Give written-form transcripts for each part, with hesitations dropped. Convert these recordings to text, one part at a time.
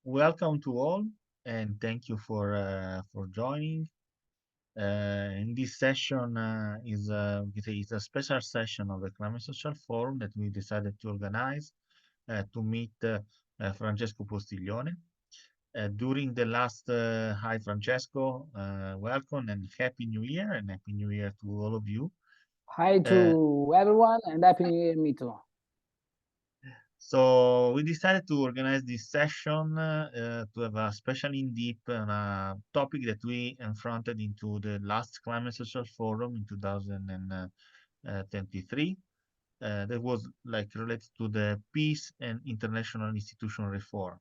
welcome to all, and thank you for joining. In this session we can say it's a special session of the Climate Social Forum that we decided to organize to meet Francesco Postiglione. During the last Hi Francesco, welcome and Happy New Year, and Happy New Year to all of you. Hi Uh, to everyone and Happy New Year, me too. So we decided to organize this session to have a special in-deep topic that we confronted into the last Climate Social Forum in 2023. That was like related to the peace and international institutional reform.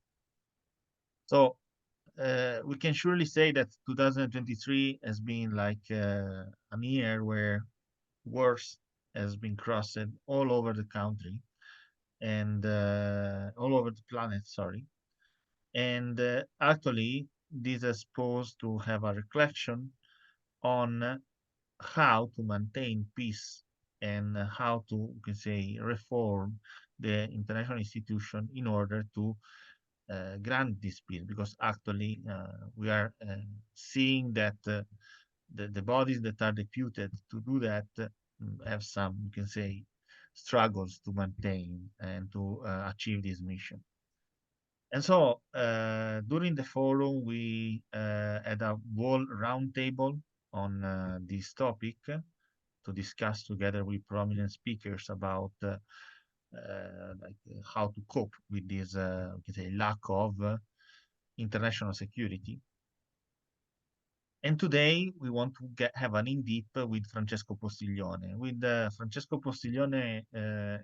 So we can surely say that 2023 has been like a year where wars has been crossed all over the country and all over the planet, sorry. And actually, this is supposed to have a reflection on how to maintain peace and how to, you can say, reform the international institution in order to grant this peace. Because actually, we are seeing that the bodies that are deputed to do that have some, you can say, struggles to maintain and to achieve this mission. And so during the forum, we had a whole roundtable on this topic to discuss together with prominent speakers about how to cope with this we can say, lack of international security. And today we want to have an in-deep with Francesco Postiglione. With Francesco Postiglione,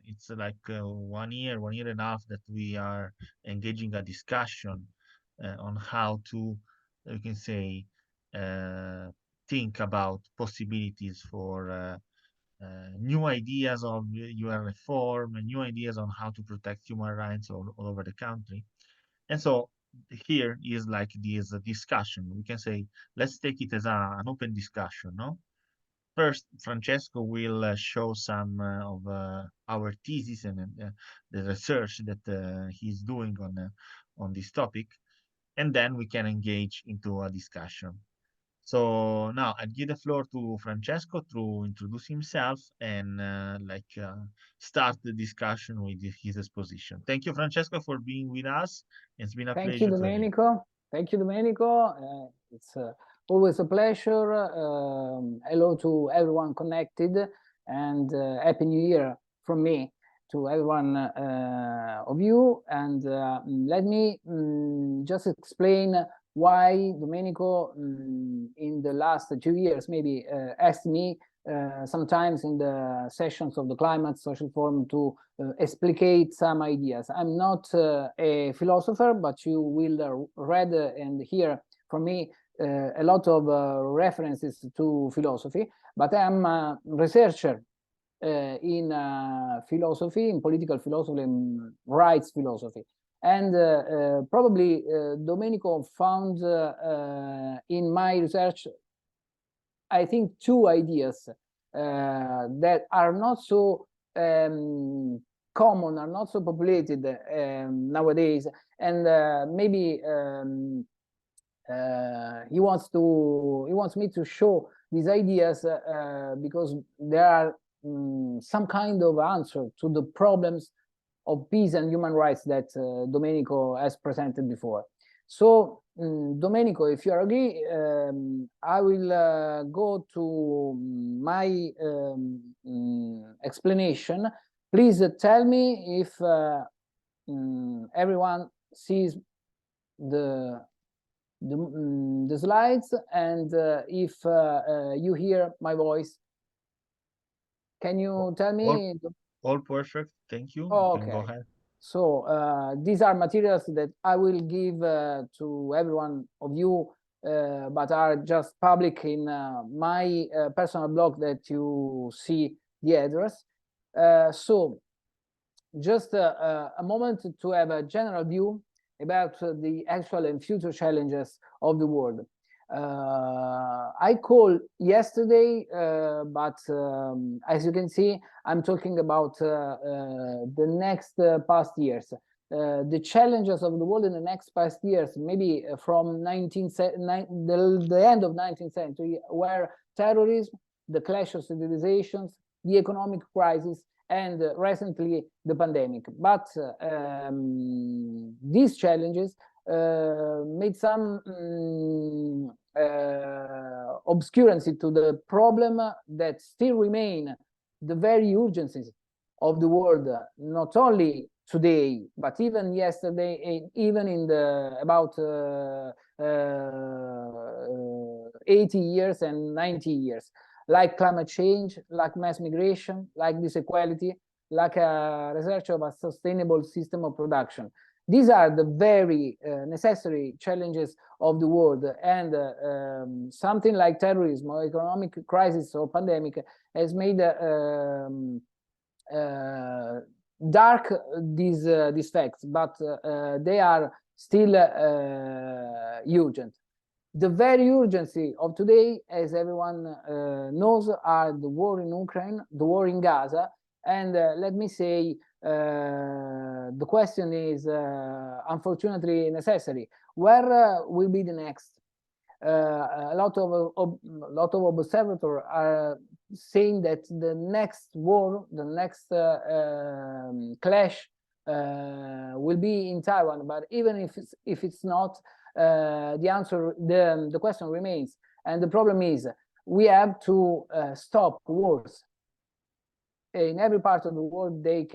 it's like 1 year and a half that we are engaging a discussion on how to, you can say, uh, think about possibilities for new ideas of UN reform and new ideas on how to protect human rights all over the country. And so here is like this discussion. We can say, let's take it as an open discussion, no? First, Francesco will show some of our thesis and the research that he's doing on this topic, and then we can engage into a discussion. So now I give the floor to Francesco to introduce himself and start the discussion with his exposition. Thank you, Francesco, for being with us. It's been a Thank you, pleasure to have you. Domenico. Thank you, Domenico. It's always a pleasure. Hello to everyone connected, and Happy New Year from me to everyone of you. And let me just explain why Domenico, in the last 2 years, maybe asked me sometimes in the sessions of the Climate Social Forum to explicate some ideas. I'm not a philosopher, but you will read and hear from me a lot of references to philosophy, but I'm a researcher in philosophy, in political philosophy and rights philosophy. And probably Domenico found in my research, I think, two ideas that are not so common, are not so populated nowadays, and maybe he wants me to show these ideas because there are some kind of answer to the problems of peace and human rights that Domenico has presented before. So, Domenico, if you agree, I will go to my explanation. Please tell me if everyone sees the slides and if you hear my voice. Can you tell me? All perfect. Thank you. Oh, you can go ahead. So these are materials that I will give to everyone of you, but are just public in my personal blog that you see the address. So just a moment to have a general view about the actual and future challenges of the world. I called yesterday, but as you can see, I'm talking about the next past years. the challenges of the world in the next past years, maybe from the end of 19th century, were terrorism, the clash of civilizations, the economic crisis, and recently the pandemic. But these challenges made some obscurancy to the problem that still remain the very urgencies of the world, not only today, but even yesterday, and even in the about 80 years and 90 years, like climate change, like mass migration, like disequality, like a research of a sustainable system of production. These are the very necessary challenges of the world, and something like terrorism or economic crisis or pandemic has made dark these facts, but they are still urgent. The very urgency of today, as everyone knows, are the war in Ukraine, the war in Gaza, and let me say, the question is unfortunately necessary. Where will be the next? A lot of observers are saying that the next war, the next clash will be in Taiwan. But even if it's not, the question remains, and the problem is we have to stop wars. In every part of the world, we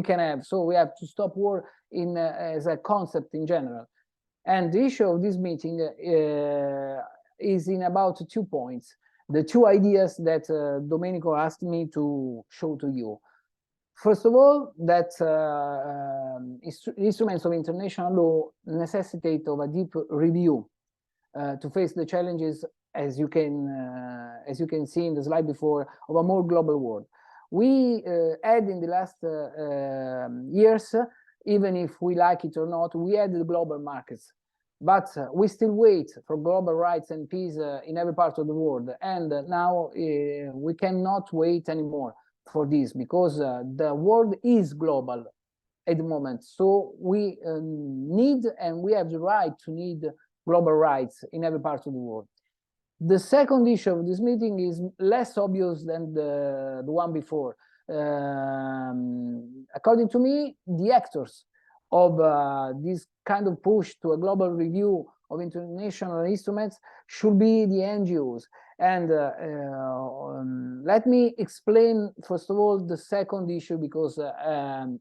can have. So we have to stop war as a concept in general. And the issue of this meeting is in about 2 points. The 2 ideas that Domenico asked me to show to you. First of all, that instruments of international law necessitate of a deep review to face the challenges, as you can see in the slide before, of a more global world. We had in the last years, even if we like it or not, we had the global markets, but we still wait for global rights and peace in every part of the world. And now we cannot wait anymore for this, because the world is global at the moment. So we need, and we have the right to need, global rights in every part of the world. The second issue of this meeting is less obvious than the one before. According to me, the actors of this kind of push to a global review of international instruments should be the NGOs. And let me explain, first of all, the second issue, because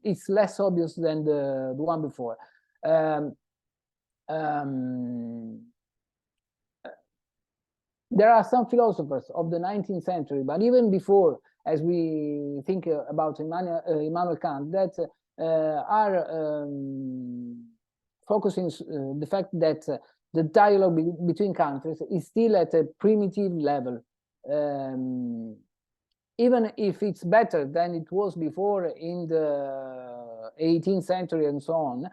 it's less obvious than the one before. There are some philosophers of the 19th century, but even before, as we think about Immanuel Kant, that are focusing the fact that the dialogue between countries is still at a primitive level. Even if it's better than it was before in the 18th century and so on,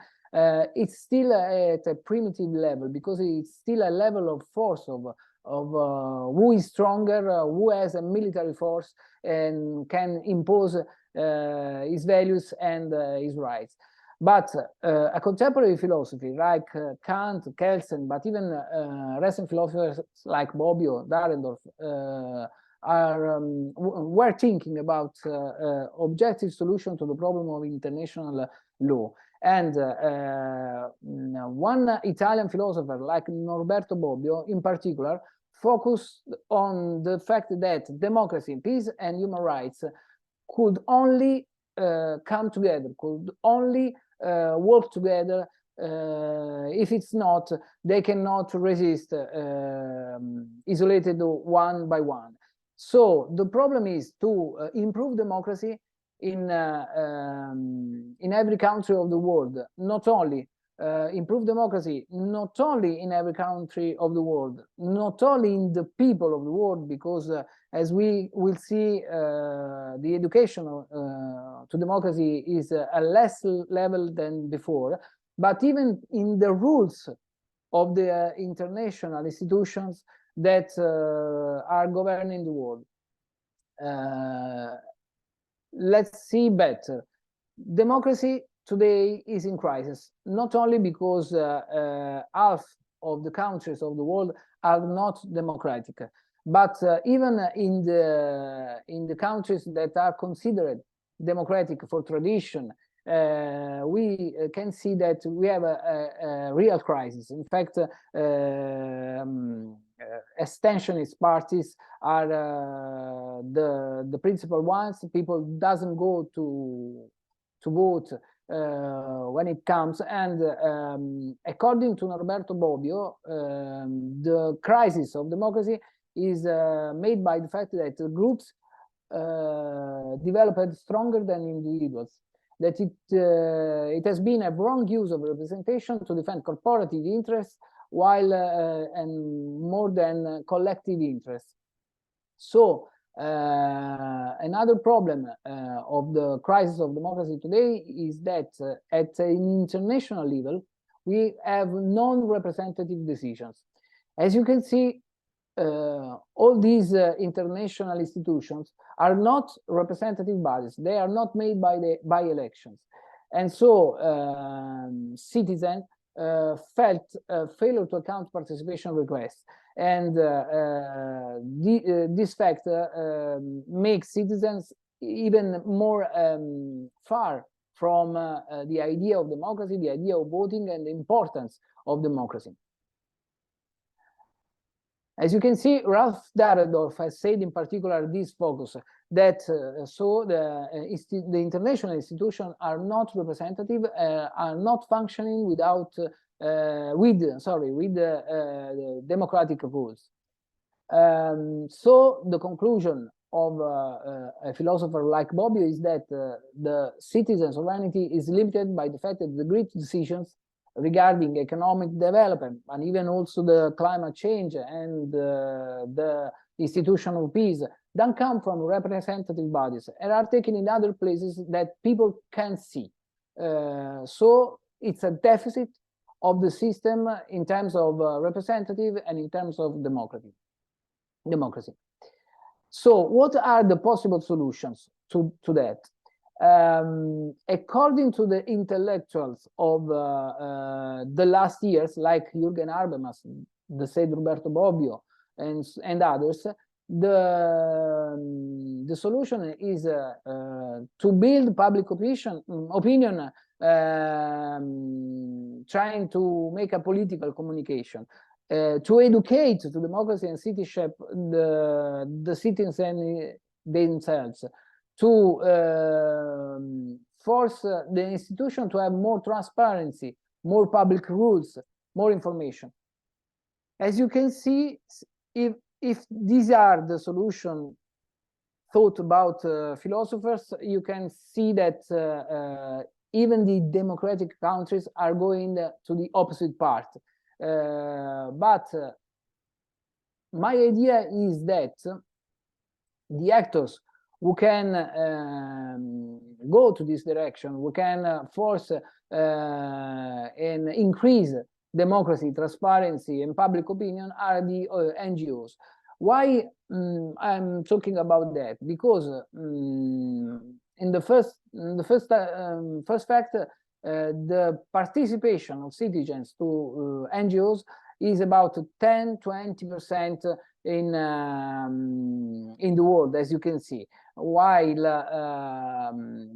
it's still at a primitive level, because it's still a level of force of who is stronger, who has a military force and can impose his values and his rights. But a contemporary philosophy like Kant, Kelsen, but even recent philosophers like Bobbio, Dahrendorf were thinking about objective solution to the problem of international law. And one Italian philosopher like Norberto Bobbio in particular focused on the fact that democracy, peace, and human rights could only come together, could only work together. If it's not, they cannot resist isolated one by one. So the problem is to improve democracy in every country of the world, not only improve democracy, not only in every country of the world, not only in the people of the world, because as we will see, the education to democracy is a less level than before, but even in the rules of the international institutions that are governing the world. let's see better. Democracy today is in crisis, not only because half of the countries of the world are not democratic, but even in the countries that are considered democratic for tradition, we can see that we have a real crisis. In fact, extensionist parties are the principal ones. People doesn't go to vote when it comes, and according to Norberto Bobbio, the crisis of democracy is made by the fact that groups developed stronger than individuals, that it has been a wrong use of representation to defend corporative interests while and more than collective interests. So another problem of the crisis of democracy today is that at an international level, we have non-representative decisions. As you can see, all these international institutions are not representative bodies. They are not made by elections. And so citizens felt failure to account participation requests. And this fact makes citizens even more far from the idea of democracy, the idea of voting, and the importance of democracy. As you can see, Ralph Dahrendorf has said in particular this focus, that so the international institutions are not representative, are not functioning without with the democratic rules. So the conclusion of a philosopher like Bobbio is that the citizen sovereignty is limited by the fact that the great decisions regarding economic development and even also the climate change and the institution of peace don't come from representative bodies and are taken in other places that people can see. So it's a deficit of the system in terms of representative and in terms of democracy. So what are the possible solutions to that? According to the intellectuals of the last years, like Jürgen Habermas, the said Roberto Bobbio, and others, the solution is to build public opinion, trying to make a political communication, to educate to democracy and citizenship the citizens themselves, to force the institution to have more transparency, more public rules, more information. As you can see, if these are the solutions thought about philosophers, you can see that even the democratic countries are going to the opposite part. But my idea is that the actors who can go to this direction, who can force and increase democracy, transparency, and public opinion are the NGOs. Why I'm talking about that? Because in the first fact, the participation of citizens to NGOs is about 10–20% in the world, as you can see, while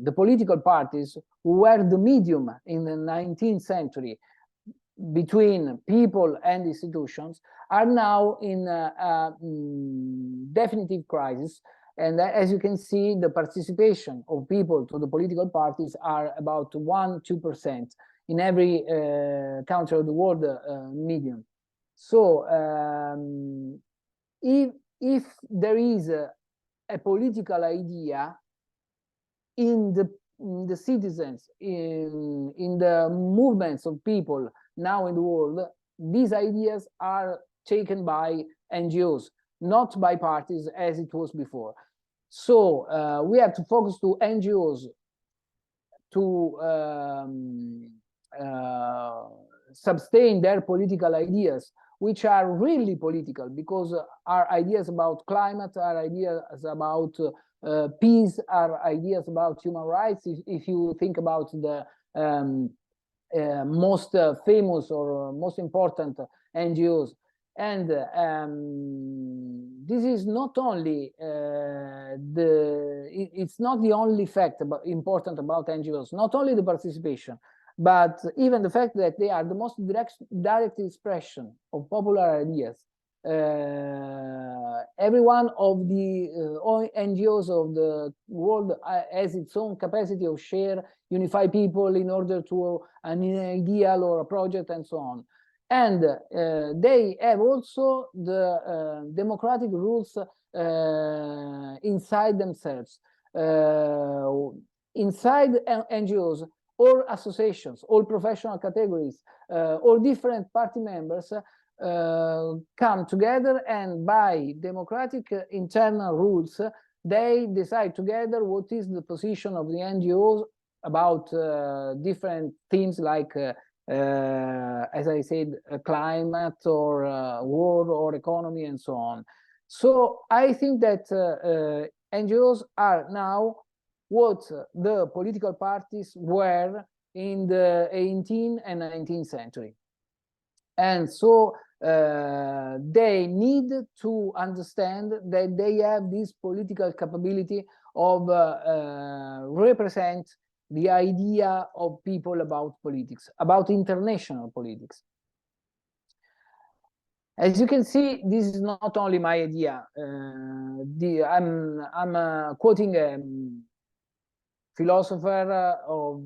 the political parties, who were the medium in the 19th century between people and institutions, are now in a definitive crisis. And as you can see, the participation of people to the political parties are about 1–2% in every country of the world medium. So if there is a political idea in the citizens, in the movements of people now in the world, these ideas are taken by NGOs, not by parties as it was before. So we have to focus to NGOs to sustain their political ideas which are really political, because our ideas about climate, our ideas about peace, our ideas about human rights. If you think about the most famous or most important NGOs. And this is not only it's not the only fact important about NGOs, not only the participation, but even the fact that they are the most direct expression of popular ideas. Every one of the NGOs of the world has its own capacity of share, unify people in order to an ideal or a project and so on. And they have also the democratic rules inside themselves. Inside NGOs or associations, all professional categories, or different party members come together, and by democratic internal rules, they decide together what is the position of the NGOs about different themes like as I said, climate or war or economy and so on. So I think that NGOs are now what the political parties were in the 18th and 19th century. And so they need to understand that they have this political capability of represent the idea of people about politics, about international politics. As you can see, this is not only my idea. I'm quoting a philosopher of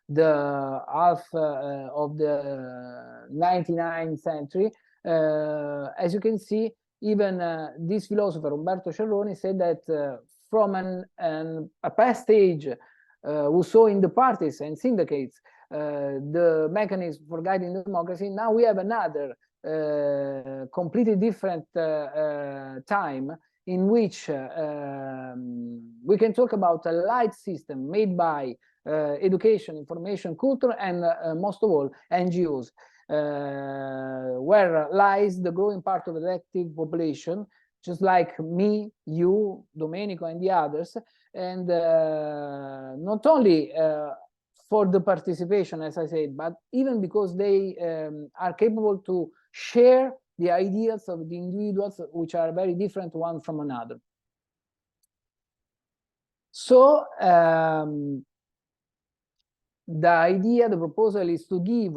the half of the 19th century. As you can see, even this philosopher, Umberto Cerroni, said that from a past age, who saw in the parties and syndicates the mechanism for guiding democracy, now we have another completely different time in which we can talk about a light system made by education, information, culture, and most of all, NGOs, where lies the growing part of the active population, just like me, you, Domenico, and the others. And not only for the participation, as I said, but even because they are capable to share the ideas of the individuals, which are very different one from another. So the idea, the proposal is to give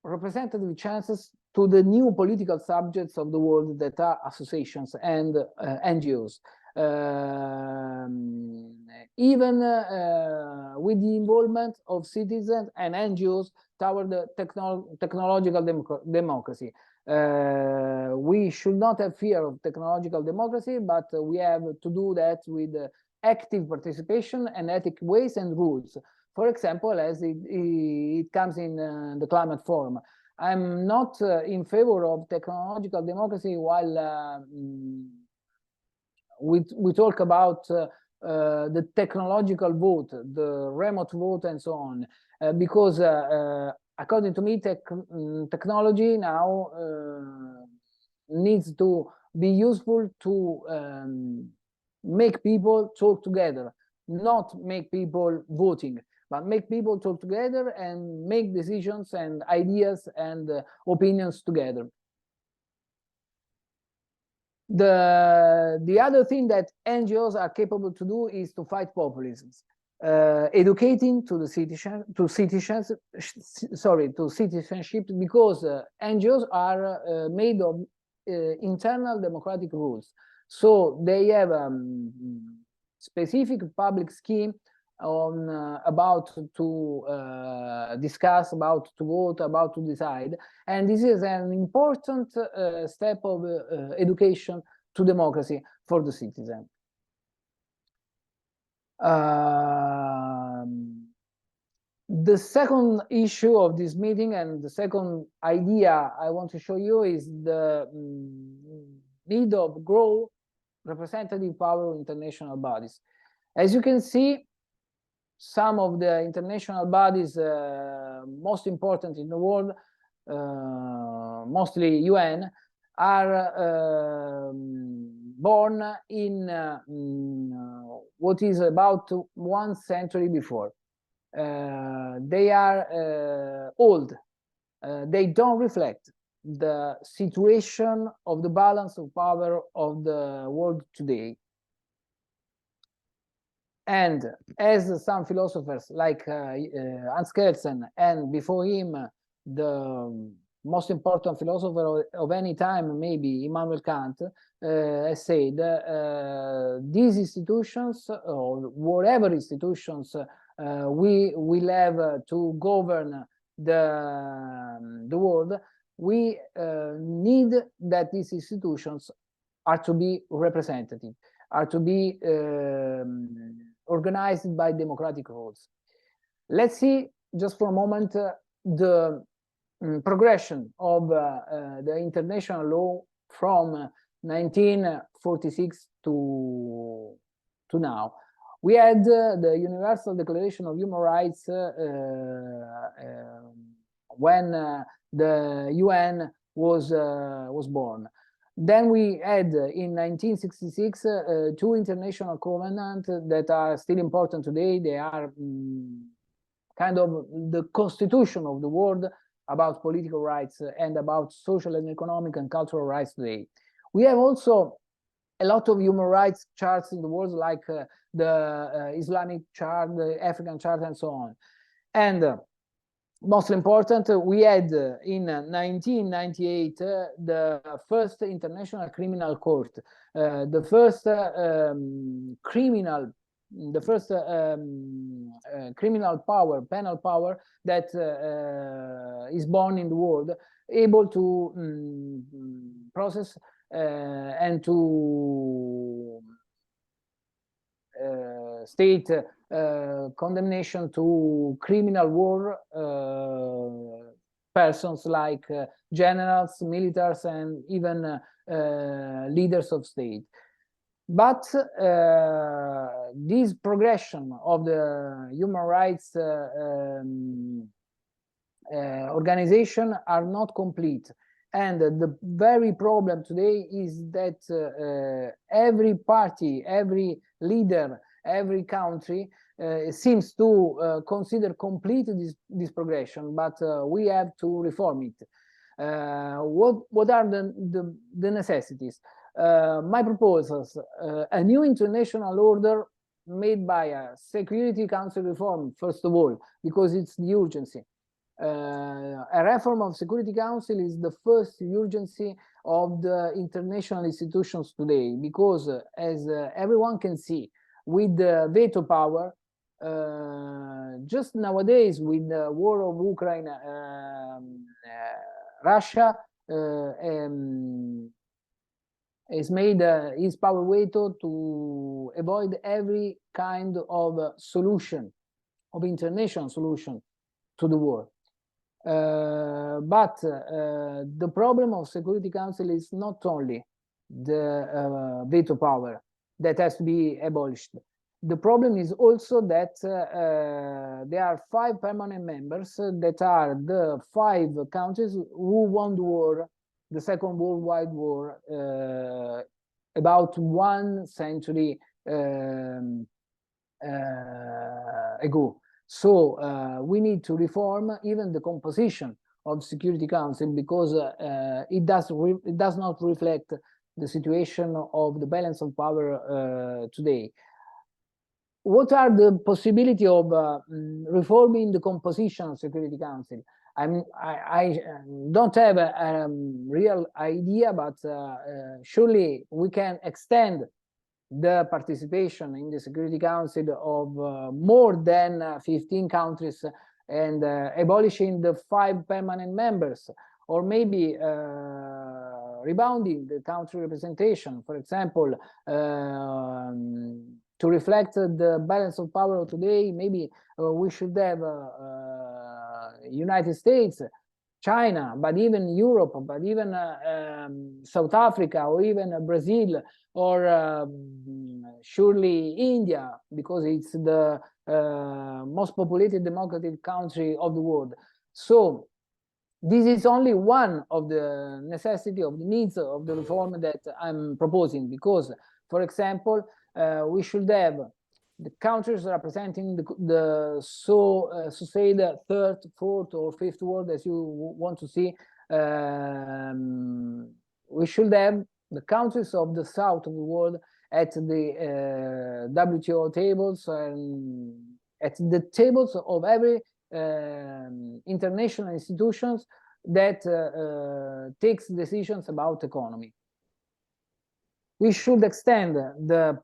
representative chances to the new political subjects of the world that are associations and NGOs. Even with the involvement of citizens and NGOs toward the technological democracy. We should not have fear of technological democracy, but we have to do that with active participation and ethic ways and rules. For example, as it comes in the climate forum. I'm not in favor of technological democracy while we talk about the technological vote, the remote vote, and so on, because according to me, technology now needs to be useful to make people talk together, not make people voting, but make people talk together and make decisions and ideas and opinions together. The other thing that NGOs are capable to do is to fight populism, educating to the citizenship, because NGOs are made of internal democratic rules. So they have a specific public scheme on about to discuss, about to vote, about to decide, and this is an important step of education to democracy for the citizen. The second issue of this meeting and the second idea I want to show you is the need of grow representative power of international bodies. As you can see, some of the international bodies most important in the world mostly UN, are born in what is about 1 century before. They are old. They don't reflect the situation of the balance of power of the world today. And as some philosophers like Hans Kelsen, and before him, the most important philosopher of any time, maybe Immanuel Kant, said these institutions, or whatever institutions we will have to govern the world, we need that these institutions are to be representative, are to be organized by democratic rules. Let's see just for a moment the progression of the international law from 1946 to now. We had the Universal Declaration of Human Rights when the UN was born. Then we had in 1966 two international covenants that are still important today. They are kind of the constitution of the world about political rights and about social and economic and cultural rights today. We have also a lot of human rights charts in the world, like the Islamic chart, the African chart, and so on. And most important, we had in 1998 the first International Criminal Court, the first criminal power, penal power that is born in the world, able to process and to state condemnation to criminal war persons like generals, militaries, and even leaders of state. But this progression of the human rights organization are not complete. And the very problem today is that every party, every leader, every country seems to consider complete this progression, but we have to reform it. What are the necessities? My proposals: a new international order made by a Security Council reform, first of all, because it's the urgency. A reform of Security Council is the first urgency of the international institutions today, because as everyone can see, with the veto power, just nowadays with the war of Ukraine, Russia has made his power veto to avoid every kind of solution, of international solution to the war. But the problem of Security Council is not only the veto power that has to be abolished. The problem is also that there are 5 permanent members that are the 5 countries who won the war, the Second Worldwide War, about 1 century ago. So we need to reform even the composition of Security Council, because it does not reflect the situation of the balance of power today. What are the possibility of reforming the composition of Security Council? I don't have a real idea, but surely we can extend the participation in the Security Council of more than 15 countries, and abolishing the 5 permanent members, or maybe rebounding the country representation, for example, to reflect the balance of power of today. Maybe we should have United States, China, but even Europe, but even South Africa, or even Brazil, or surely India, because it's the most populated democratic country of the world. So this is only one of the necessity of the needs of the reform that I'm proposing, because, for example, we should have the countries representing the so say the third, fourth, or fifth world, as you want to see. We should have the countries of the south of the world at the WTO tables and at the tables of every international institutions that takes decisions about economy. We should extend the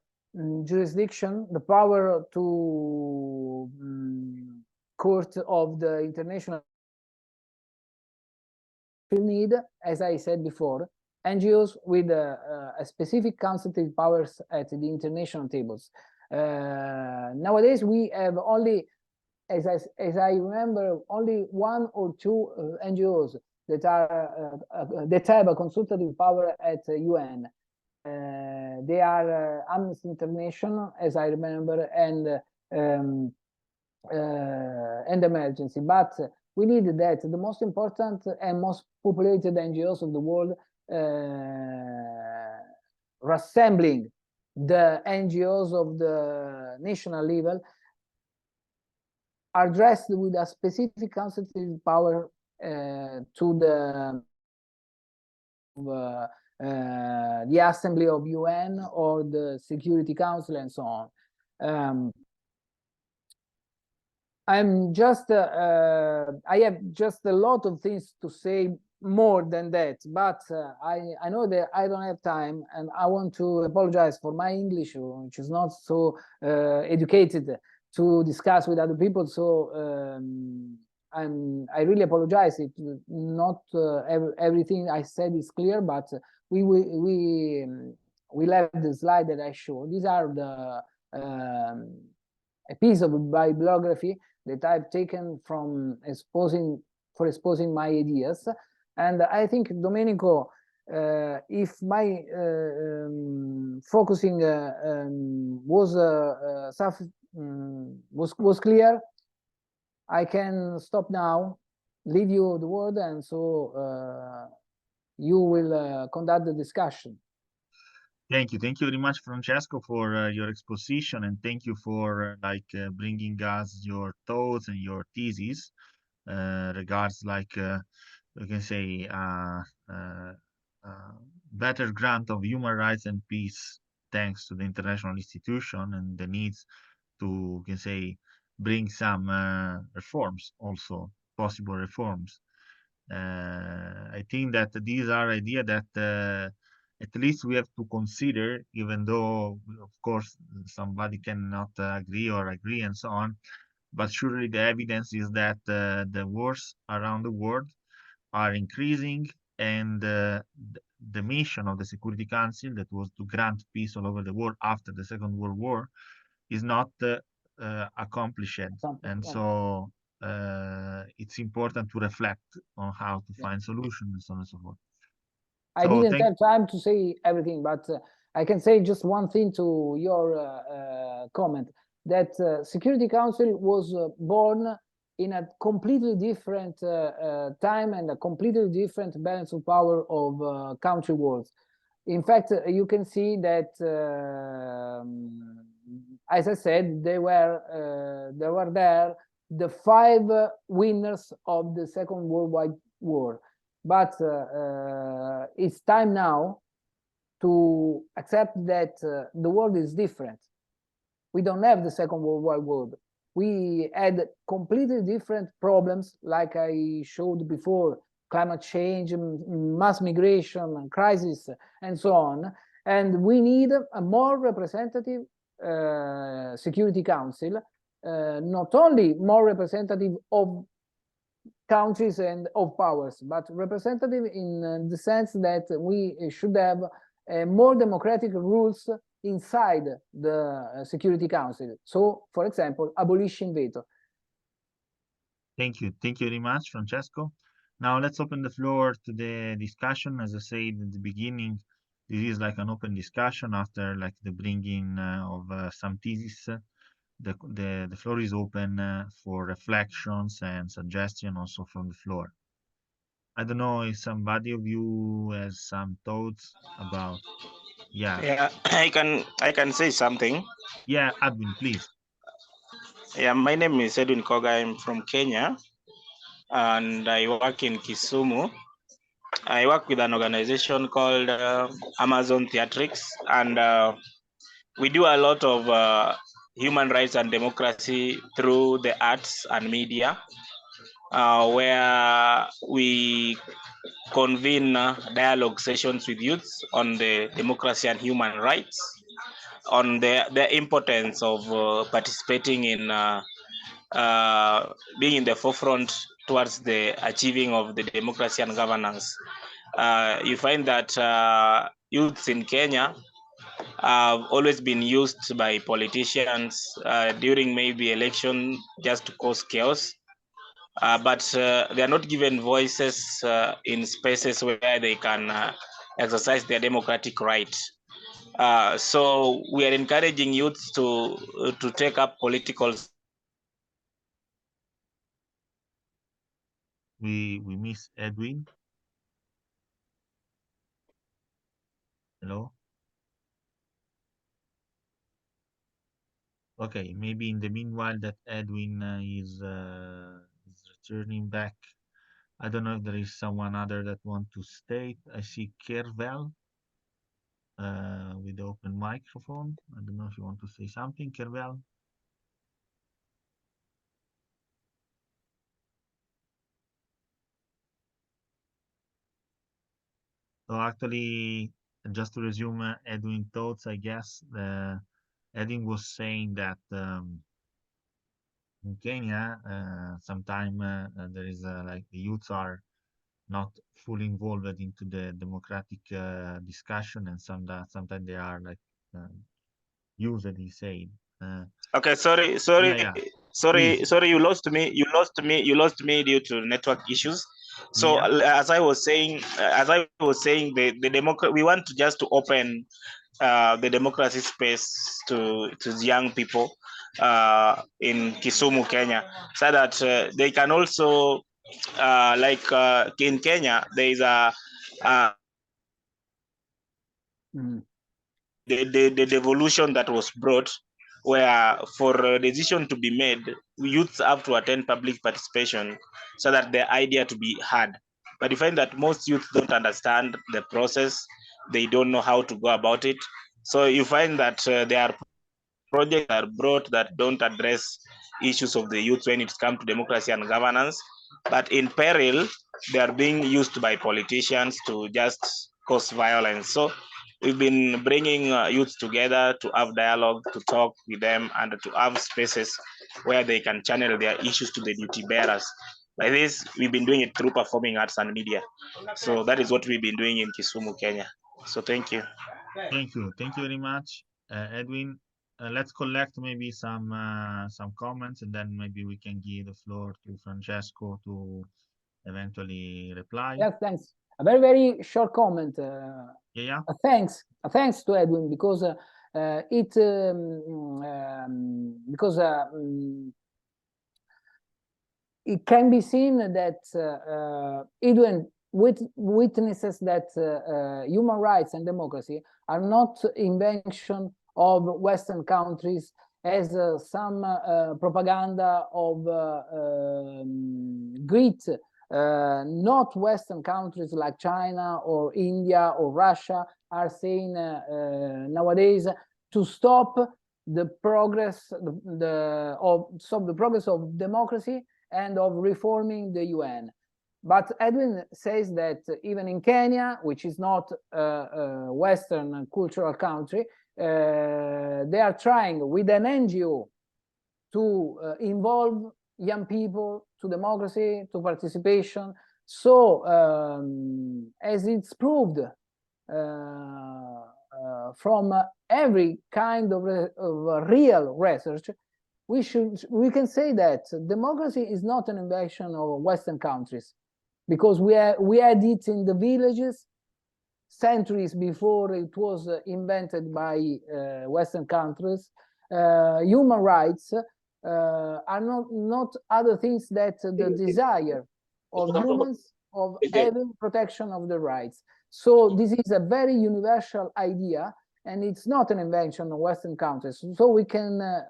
jurisdiction, the power to court of the international need, as I said before, NGOs with a specific consultative powers at the international tables. Nowadays, we have only, as I remember, only one or two NGOs that are that have a consultative power at UN. They are Amnesty International, as I remember, and Emergency. But we need that the most important and most populated NGOs of the world reassembling the NGOs of the national level are dressed with a specific consultative power to the Assembly of UN or the Security Council and so on. I'm just I have just a lot of things to say more than that, but I know that I don't have time, and I want to apologize for my English, which is not so educated to discuss with other people. So I really apologize if not everything I said is clear, but we'll have the slide that I showed. These are the a piece of bibliography that I've taken from exposing my ideas. And I think, Domenico, if my focusing was clear, I can stop now, leave you the word, and so you will conduct the discussion. Thank you very much, Francesco, for your exposition, and thank you for bringing us your thoughts and your thesis regards we can say better grant of human rights and peace thanks to the international institution and the needs to, we can say, bring some reforms, also possible reforms. I think that these are ideas that at least we have to consider, even though, of course, somebody cannot agree or agree and so on. But surely the evidence is that the wars around the world are increasing, and the mission of the Security Council, that was to grant peace all over the world after the Second World War, is not accomplished. And so it's important to reflect on how to find solutions and so on and so forth. I didn't have time to say everything, but I can say just one thing to your comment, that Security Council was born in a completely different time and a completely different balance of power of country wars. In fact, you can see that, as I said, they were there the 5 winners of the Second Worldwide War. But it's time now to accept that the world is different. We don't have the Second Worldwide War. We had completely different problems, like I showed before: climate change, mass migration, crisis, and so on. And we need a more representative Security Council, not only more representative of countries and of powers, but representative in the sense that we should have more democratic rules inside the Security Council. So, for example, abolishing veto. Thank you very much, Francesco. Now let's open the floor to the discussion. As I said at the beginning, this is like an open discussion after like the bringing of some thesis. The floor is open for reflections and suggestions also from the floor. I don't know if somebody of you has some thoughts about. Yeah, Yeah, I can say something. yeah, Edwin, please. Yeah, my name is Edwin Koga. I'm from Kenya, and I work in Kisumu. I work with an organization called Amazon Theatrics, and we do a lot of human rights and democracy through the arts and media, where we convene dialogue sessions with youths on the democracy and human rights, on the importance of participating in being in the forefront towards the achieving of the democracy and governance. You find that youths in Kenya have always been used by politicians during maybe election just to cause chaos. But they are not given voices in spaces where they can exercise their democratic right. So we are encouraging youths to take up political spaces We miss Edwin. Hello. Okay, maybe in the meanwhile that Edwin is returning back. I don't know if there is someone other that want to state. I see Kervel with the open microphone. I don't know if you want to say something, Kervel. So actually, just to resume Edwin thoughts, I guess Edwin was saying that in Kenya, sometime there is like the youths are not fully involved into the democratic discussion, and sometimes they are like usually said. Uh, Okay, sorry, yeah, sorry, yeah. sorry, Please. sorry. You lost me. You lost me due to network issues. So Yeah. as I was saying, the we want to just to open the democracy space to young people in Kisumu, Kenya, so that they can also in Kenya there is uh, Mm. the devolution that was brought, where for a decision to be made, youths have to attend public participation so that their idea to be heard. But you find that most youth don't understand the process, they don't know how to go about it. So you find that there are projects that are brought that don't address issues of the youth when it comes to democracy and governance. But in peril, they are being used by politicians to just cause violence. So we've been bringing youth together to have dialogue, to talk with them, and to have spaces where they can channel their issues to the duty bearers. Like this, we've been doing it through performing arts and media. So that is what we've been doing in Kisumu, Kenya. So thank you. Thank you. Thank you very much, Edwin. Let's collect maybe some comments, and then maybe we can give the floor to Francesco to eventually reply. Yes, thanks. A very, very short comment. Yeah, yeah. Thanks to Edwin, because it can be seen that Edwin witnesses that human rights and democracy are not invention of Western countries, as some propaganda of great not Western countries like China or India or Russia are saying nowadays, to stop the progress stop the progress of democracy and of reforming the UN. But Edwin says that even in Kenya, which is not a Western cultural country, they are trying with an NGO to involve young people to democracy, to participation. So as it's proved from every kind of real research, we can say that democracy is not an invention of Western countries, because we had it in the villages centuries before it was invented by Western countries. Human rights are not other things that the desire of humans of Okay. having protection of the rights. So this is a very universal idea, and it's not an invention of Western countries. So we can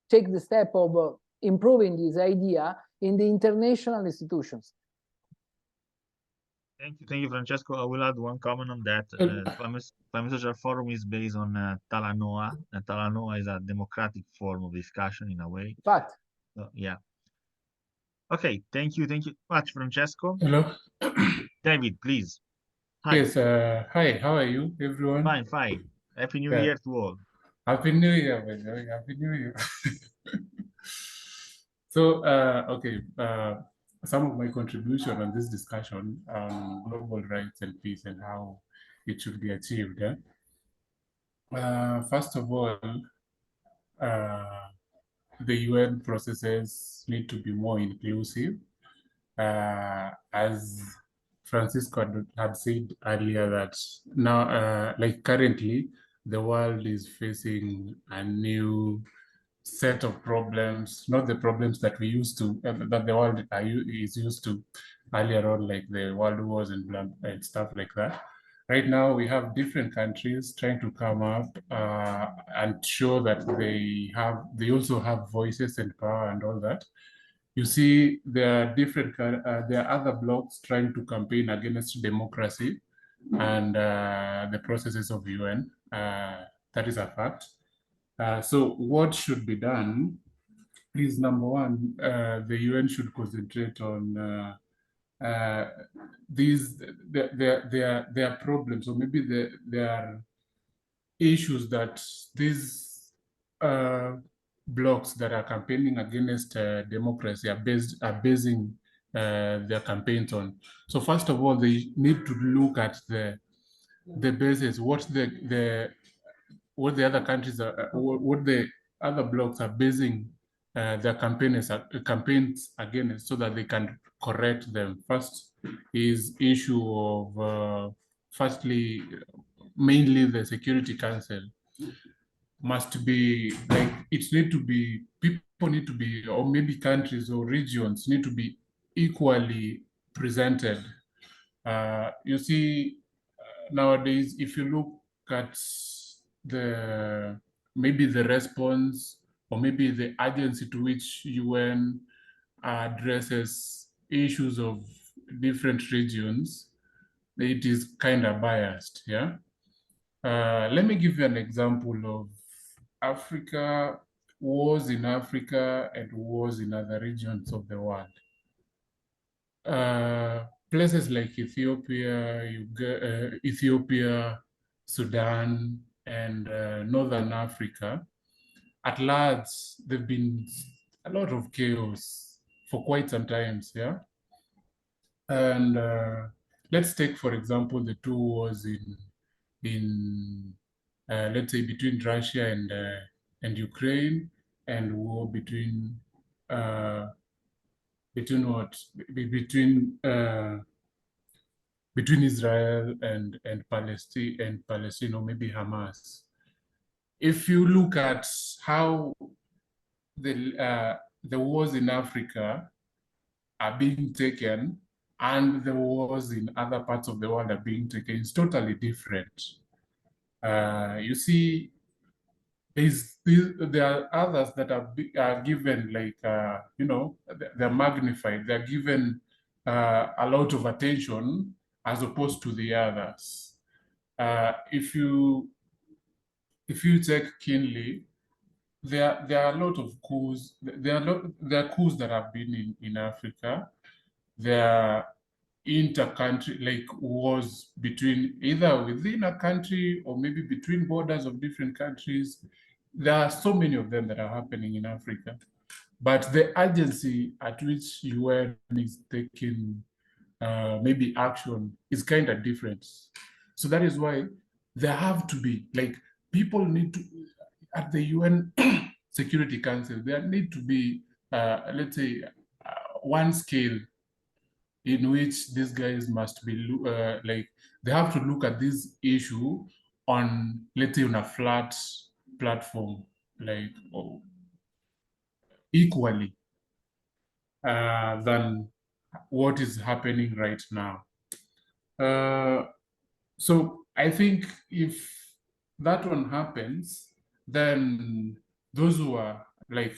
take the step of improving this idea in the international institutions. Thank you, Francesco. I will add one comment on that. Climate Social Forum is based on Talanoa, and Talanoa is a democratic form of discussion in a way. But Yeah. Okay, thank you much, Francesco. Hello. David, please. Hi. Yes. Hi. How are you, everyone? Fine. Happy New Yeah. Year to all. Happy New Year, by the way. Happy New Year. So, okay. Some of my contribution on this discussion on global rights and peace and how it should be achieved. First of all, the UN processes need to be more inclusive. As Francisco had said earlier, that now, like currently, the world is facing a new set of problems, not the problems that we used to, that the world is used to earlier on, like the world wars and stuff like that. Right now, we have different countries trying to come up and show that they also have voices and power and all that. You see, there are other blocs trying to campaign against democracy and the processes of UN. That is a fact. So what should be done is, number one, the UN should concentrate on their problems, or maybe there are issues that these blocs that are campaigning against democracy are basing their campaigns on. So first of all, they need to look at the basis, what the other countries are, what the other blocs are basing their campaigns against, so that they can correct them. First is issue of firstly, mainly the Security Council must be like, people need to be, or maybe countries or regions need to be equally presented. You see, nowadays, if you look at maybe the response, or maybe the urgency to which UN addresses issues of different regions, it is kind of biased. Yeah. Let me give you an example of Africa, wars in Africa and wars in other regions of the world. Places like Ethiopia, Sudan, and Northern Africa, at large, there've been a lot of chaos for quite some times, yeah? And let's take, for example, the two wars in let's say, between Russia and Ukraine, and war between Israel and Palestine, or maybe Hamas. If you look at how the wars in Africa are being taken and the wars in other parts of the world are being taken, it's totally different. You see, there are others that are given, like, they're magnified, they're given a lot of attention as opposed to the others. If you check keenly, there are a lot of coups. There are coups that have been in Africa. There are inter-country, like wars between, either within a country or maybe between borders of different countries. There are so many of them that are happening in Africa, but the urgency at which UN is taking maybe action is kind of different. So that is why there have to be, like, people need to, at the UN Security Council, there need to be, let's say, one scale in which these guys must be, like, they have to look at this issue on, let's say, on a flat platform, like, equally than what is happening right now. So I think if that one happens, then those who are like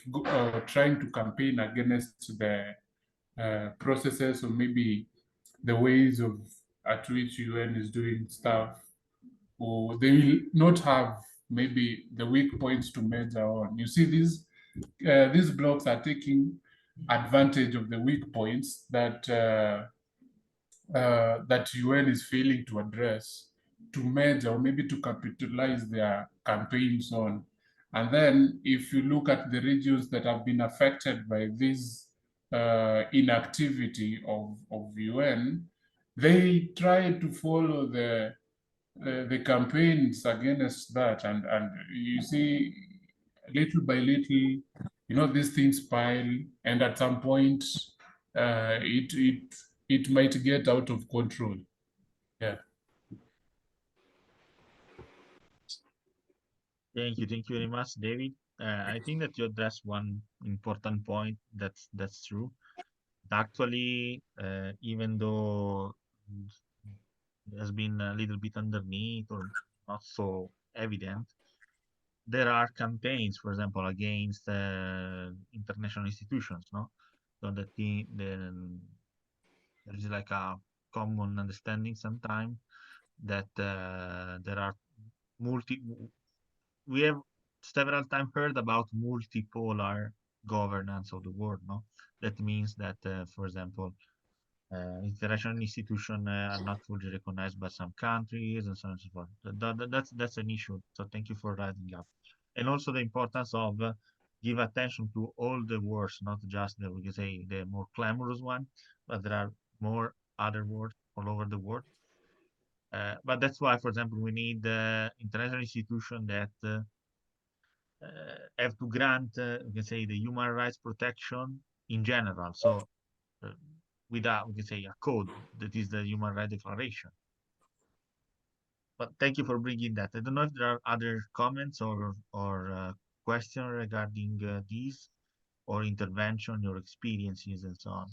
trying to campaign against the processes or maybe the ways of at which UN is doing stuff, or they will not have maybe the weak points to measure on. You see, these blocks are taking advantage of the weak points that that UN is failing to address, to measure or maybe to capitalize their campaigns on. And then if you look at the regions that have been affected by this inactivity of UN, they try to follow the campaigns against that, and you see, little by little, these things pile, and at some point, it might get out of control. Yeah. Thank you very much, David. I think that you addressed one important point. That's true. Actually, even though it has been a little bit underneath or not so evident, there are campaigns, for example, against international institutions, no? So that there is like a common understanding sometimes that there are multi. We have several times heard about multipolar governance of the world, no? That means that, for example, international institutions are not fully recognized by some countries and so on and so forth. That's an issue. So thank you for writing up. And also the importance of give attention to all the wars, not just the, we can say, the more glamorous one, but there are more other wars all over the world. But that's why, for example, we need international institutions that have to grant, we can say, the human rights protection in general. So without, we can say, a code that is the Human Rights Declaration. But thank you for bringing that. I don't know if there are other comments or questions regarding these, or intervention, your experiences, and so on.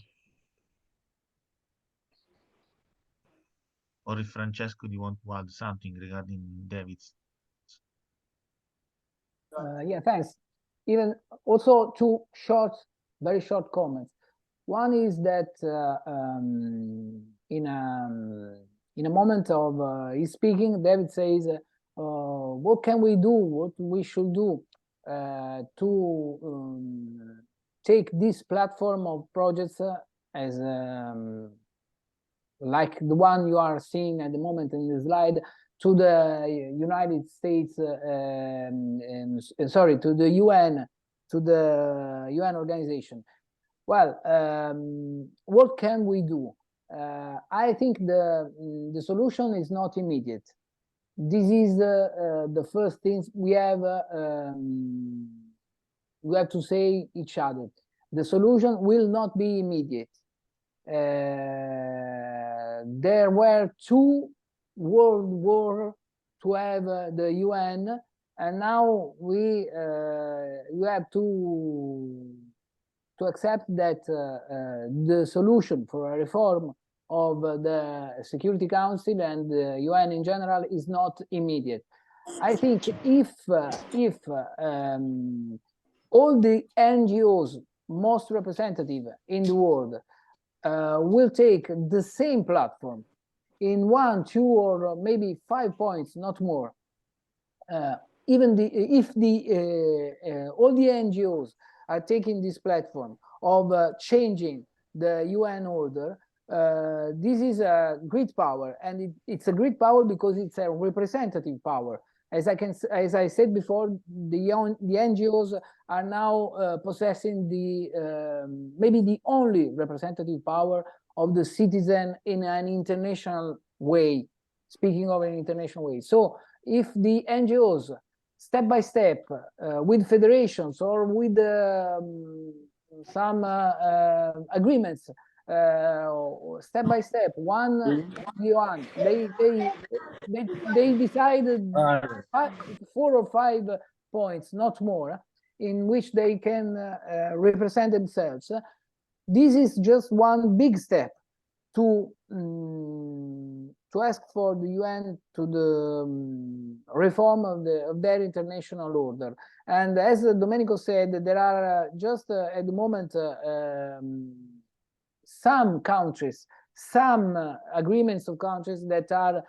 Or if Francesco, do you want to add something regarding David's? Yeah, thanks. Even also two very short comments. One is that in a moment of his speaking, David says, "What can we do? What we should do to take this platform of projects as like the one you are seeing at the moment in the slide, to the United States, sorry, to the UN, organization." Well, what can we do? I think the solution is not immediate. This is the first things we have to say each other. The solution will not be immediate. There were two world wars to have the UN, and now we have to accept that the solution for a reform of the Security Council and the UN in general is not immediate. I think if all the NGOs most representative in the world will take the same platform in 1, 2, or maybe 5 points, not more, even if all the NGOs are taking this platform of changing the UN order, this is a great power, and it's a great power because it's a representative power. As I said before, the NGOs are now possessing maybe the only representative power of the citizen in an international way. Speaking of an international way, so if the NGOs step by step, with federations or with some agreements, step by step, one, they decided 4 or 5 points, not more, in which they can represent themselves. this is just one big step to ask for the UN to the reform of their international order. And as Domenico said, there are just at the moment some countries, some agreements of countries that are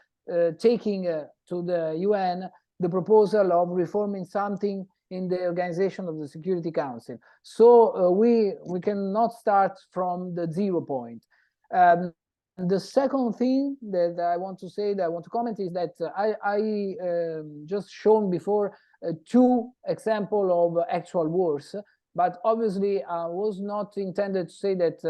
taking to the UN the proposal of reforming something in the organization of the Security Council. So we cannot start from the 0 point. The second thing that I want to say, that I want to comment, is that I just shown before 2 examples of actual wars, but obviously I was not intended to say that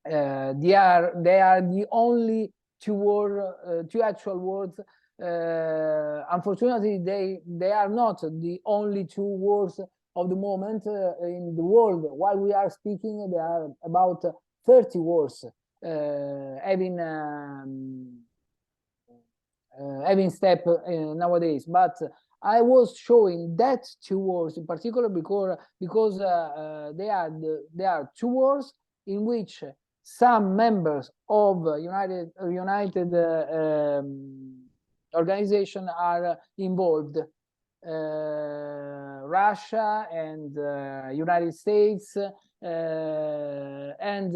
they are the only 2 actual wars. Unfortunately, they are not the only 2 wars of the moment in the world. While we are speaking, there are about 30 wars having step nowadays. But I was showing that 2 wars in particular because they are 2 wars in which some members of United organization are involved. Russia and United States, and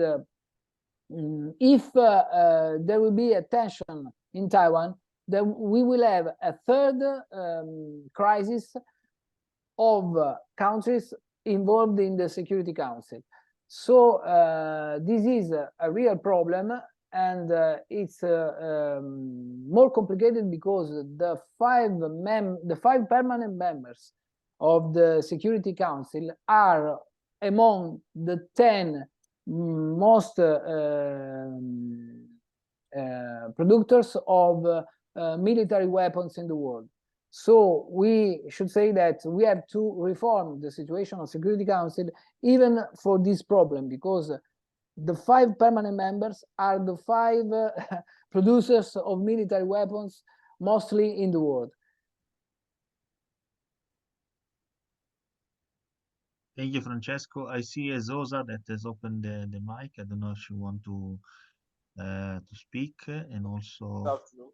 if there will be a tension in Taiwan, then we will have a third crisis of countries involved in the Security Council. So this is a real problem, and it's more complicated because the 5 permanent members of the Security Council are among the 10 most producers of military weapons in the world. So we should say that we have to reform the situation of Security Council even for this problem, because the 5 permanent members are the 5 producers of military weapons mostly in the world. Thank you, Francesco. I see Zosa that has opened the mic. I don't know if you want to speak, and also. Good afternoon.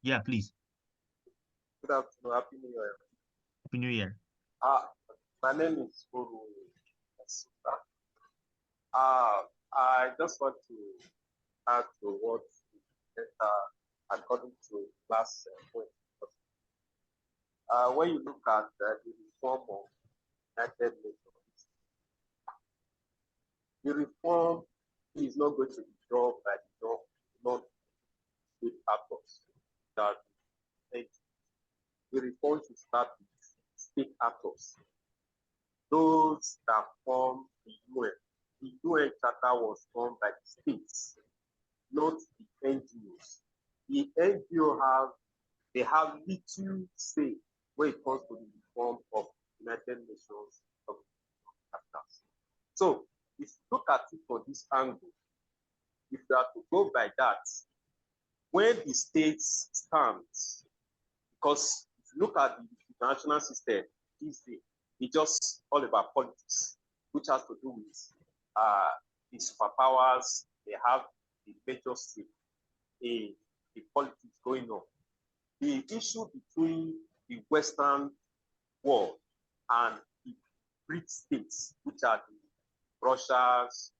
Yeah, please. Good afternoon. Happy New Year. Happy New Year. My name is Guru. I just want to add to what according to last point. When you look at the reform of United Nations, the reform is not going to be done by the non-state actors. That the reform should start with state actors, those that form the UN. The UN Charter was formed by the states, not the NGOs. The NGO have little say when it comes to the reform of United Nations chapters. So if you look at it from this angle, if you are to go by that, when the states stand, because if you look at the international system these days, it's just all about politics, which has to do with the superpowers. They have the major stake in the politics going on. The issue between the Western world and the BRIC states, which are the Russians,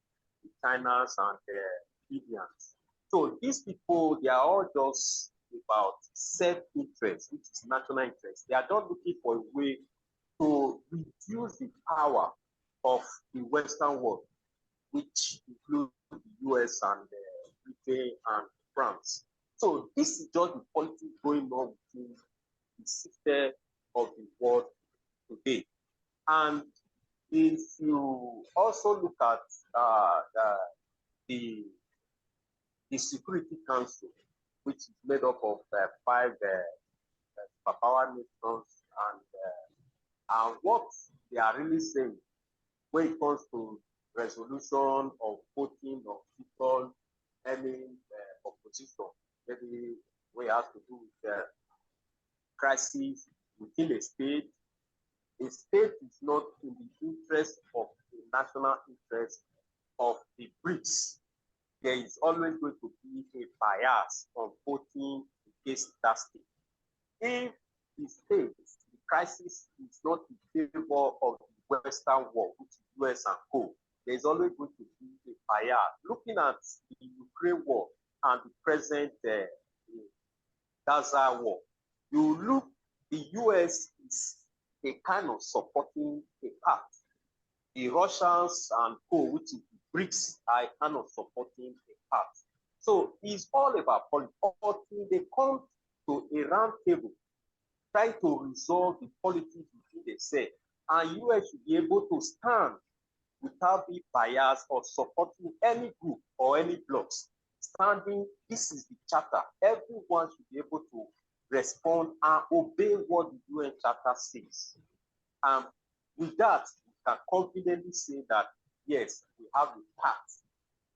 the Chinas, and the Indians. So these people, they are all just about self-interest, which is national interest. They are just looking for a way to reduce the power of the Western world, which includes the US and Britain and France. So this is just the politics going on within the system of the world today. And if you also look at the Security Council, which is made up of 5 superpower nations, and what they are really saying when it comes to resolution of voting of people, any opposition, maybe we have to do with crisis within a state. A state is not in the interest of the national interest of the BRICS, there is always going to be a bias on voting against that state. If the states, the crisis is not in favor of the Western world, which is US and co, there is always going to be a bias. Looking at the Ukraine war and the present Gaza war, you look, the US is a kind of supporting a part. The Russians and co, which is the BRICS, are kind of supporting a part. So it's all about politics. Until they come to a round table, try to resolve the politics between themselves, and US should be able to stand without being biased or supporting any group or any blocks. Standing, this is the charter. Everyone should be able to respond and obey what the UN Charter says. And with that, we can confidently say that, yes, we have a path to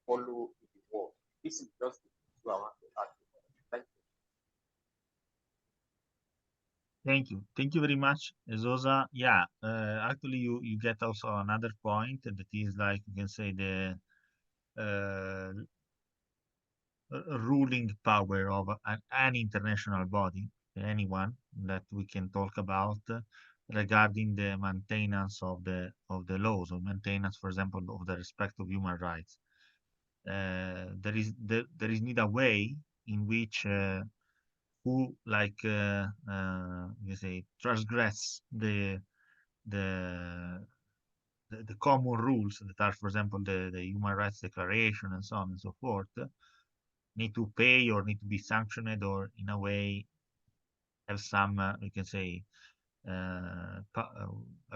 follow in the world. This is just the issue I want to add. Thank you. Thank you. Thank you very much, Zosa. Yeah, actually, you get also another point that is like, you can say, the ruling power of an international body, anyone that we can talk about regarding the maintenance of the laws, or maintenance, for example, of the respect of human rights. There is need a way in which who you say transgress the common rules that are, for example, the Human Rights Declaration and so on and so forth, need to pay or need to be sanctioned, or in a way have some, you can say, I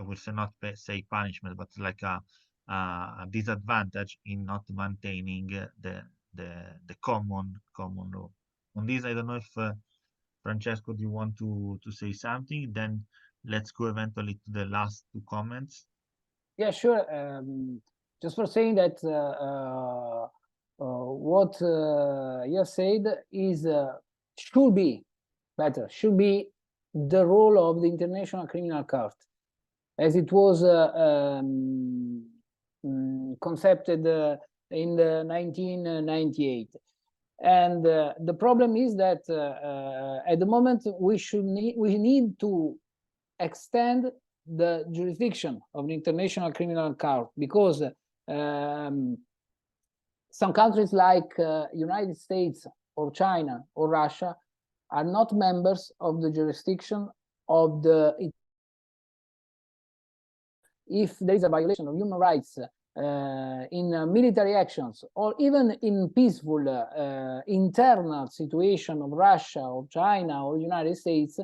will say not say punishment, but like a disadvantage in not maintaining the common law. On this, I don't know if Francesco, do you want to say something? Then let's go eventually to the last two comments. Yeah, sure. Just for saying that what you have said is should be the role of the International Criminal Court, as it was concepted in the 1998. And the problem is that at the moment we need to extend the jurisdiction of the International Criminal Court, because some countries like United States or China or Russia are not members of the jurisdiction of the. If there is a violation of human rights in military actions, or even in peaceful internal situation of Russia or China or United States,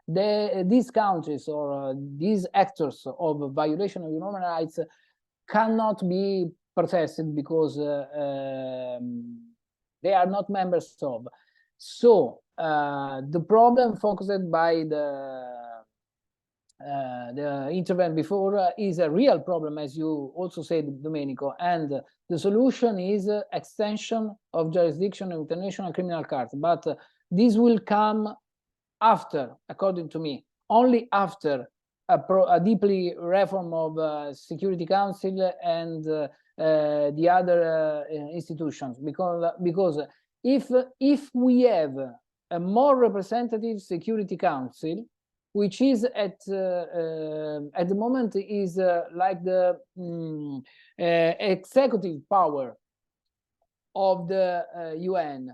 these countries or these actors of violation of human rights cannot be processed because they are not members of. So the problem focused by the intervent before is a real problem, as you also said, Domenico, and the solution is extension of jurisdiction of International Criminal Court. But this will come after, according to me, only after a deeply reform of Security Council and the other institutions, because if we have a more representative Security Council, which is at the moment is like the executive power of the UN.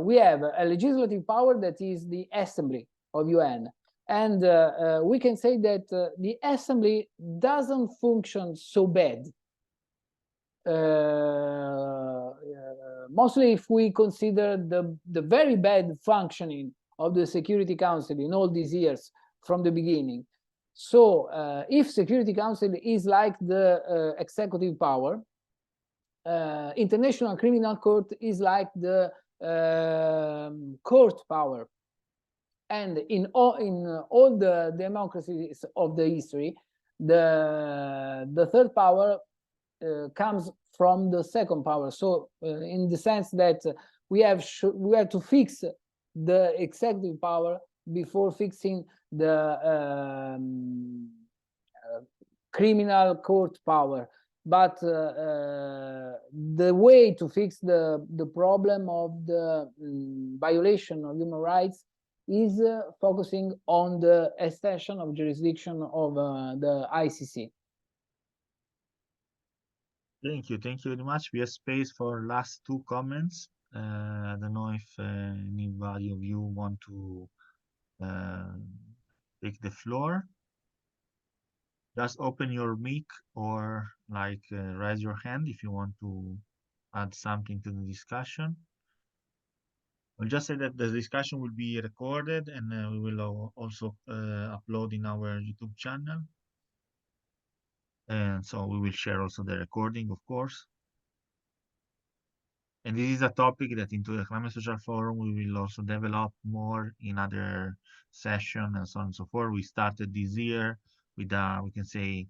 We have a legislative power that is the Assembly of UN, and we can say that the Assembly doesn't function so bad. Mostly if we consider the very bad functioning of the Security Council in all these years from the beginning. So if Security Council is like the executive power, International Criminal Court is like the court power. And in all the democracies of the history, the third power comes from the second power. So in the sense that we have to fix the executive power before fixing the criminal court power. but the way to fix the problem of the violation of human rights is focusing on the extension of jurisdiction of the ICC. Thank you very much. We have space for last two comments. I don't know if anybody of you want to take the floor. Just open your mic or like raise your hand if you want to add something to the discussion. I'll just say that the discussion will be recorded and we will also upload in our YouTube channel. And so we will share also the recording, of course. And this is a topic that into the Climate Social Forum we will also develop more in other sessions and so on and so forth. We started this year with a, we can say,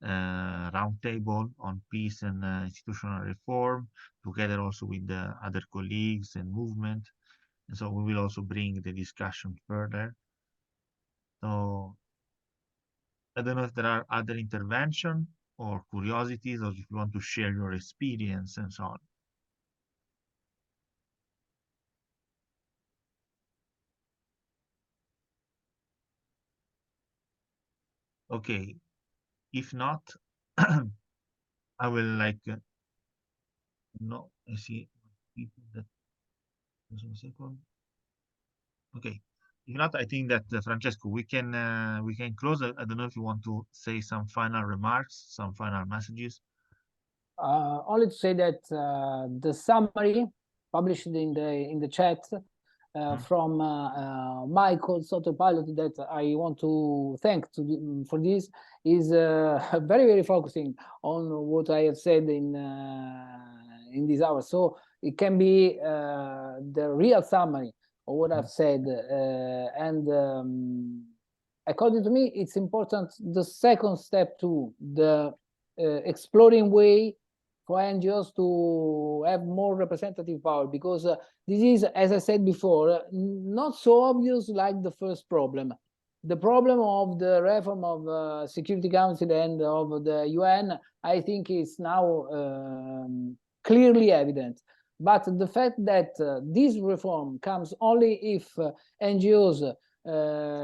roundtable on peace and institutional reform, together also with the other colleagues and movement. And so we will also bring the discussion further. So I don't know if there are other interventions or curiosities, or if you want to share your experience and so on. Okay, if not, I will like no. I see people that. Just a second. Okay, if not, I think that Francesco, we can close. I don't know if you want to say some final remarks, some final messages. Only to say that the summary published in the chat from Michael Pilot, that I want to thank for this, is very focusing on what I have said in this hour. So it can be the real summary of what I've said, and according to me, it's important. The second step to the exploring way for NGOs to have more representative power, because this is, as I said before, not so obvious like the first problem. The problem of the reform of Security Council and of the UN, I think, is now clearly evident. But the fact that this reform comes only if NGOs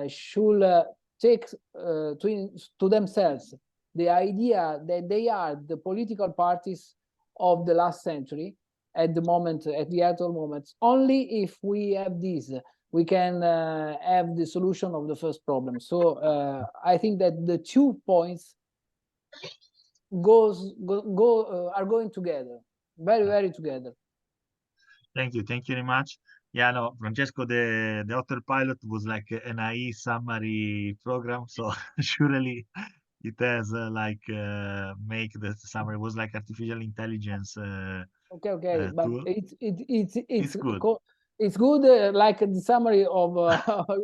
should take to themselves the idea that they are the political parties of the last century at the actual moment. Only if we have this, we can have the solution of the first problem. So I think that the 2 points are going together, very together. Thank you very much. Yeah, no, Francesco, the autopilot was like an AI summary program, so surely it has make the summary. It was like artificial intelligence. Okay, but tool. it's good. It's good, like the summary of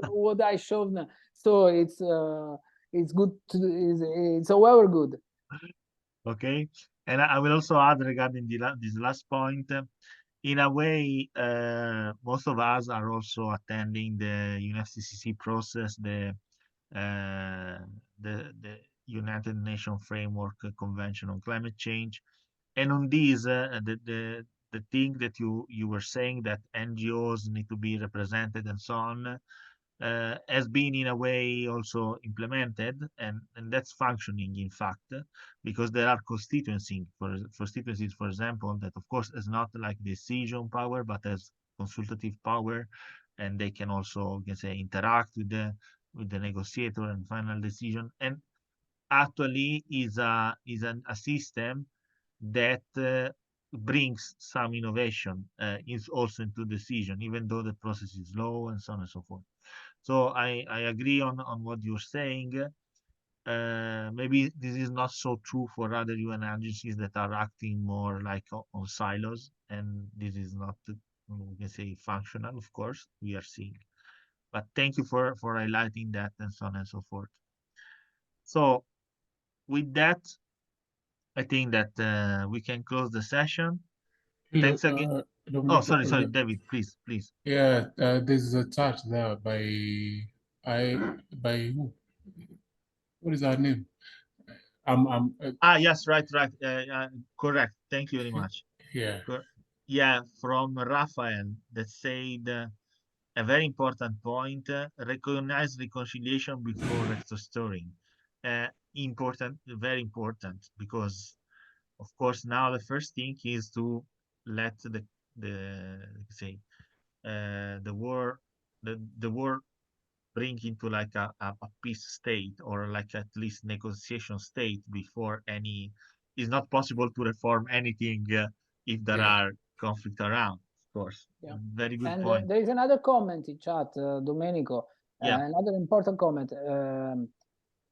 what I showed. So it's good. It's however good. Okay, and I will also add regarding this last point. In a way, most of us are also attending the UNFCCC process, the United Nations Framework Convention on Climate Change, and on this, the thing that you were saying, that NGOs need to be represented and so on, has been in a way also implemented, and that's functioning, in fact, because there are constituencies, for example, that of course is not like decision power, but has consultative power, and they can also, you can say, interact with the negotiator and final decision, and actually is a system that brings some innovation is also into decision, even though the process is slow and so on and so forth. So I agree on what you're saying. Maybe this is not so true for other UN agencies that are acting more like on silos, and this is not, we can say, functional. Of course, we are seeing. But thank you for highlighting that and so on and so forth. So with that, I think that we can close the session. Thanks again. Oh, sorry, David, please. Yeah, there's a chat there by who? What is her name? Yes, right. Correct. Thank you very much. Yeah. Yeah, from Raphael that said a very important point, recognize reconciliation before restoring. Important, very important, because of course now the first thing is to let the say the war the war bring into like a peace state, or like at least negotiation state, before any it's not possible to reform anything if there Yeah. are conflict around, of course. Yeah. Very good And point. there is another comment in chat, Domenico. Yeah. Another important comment.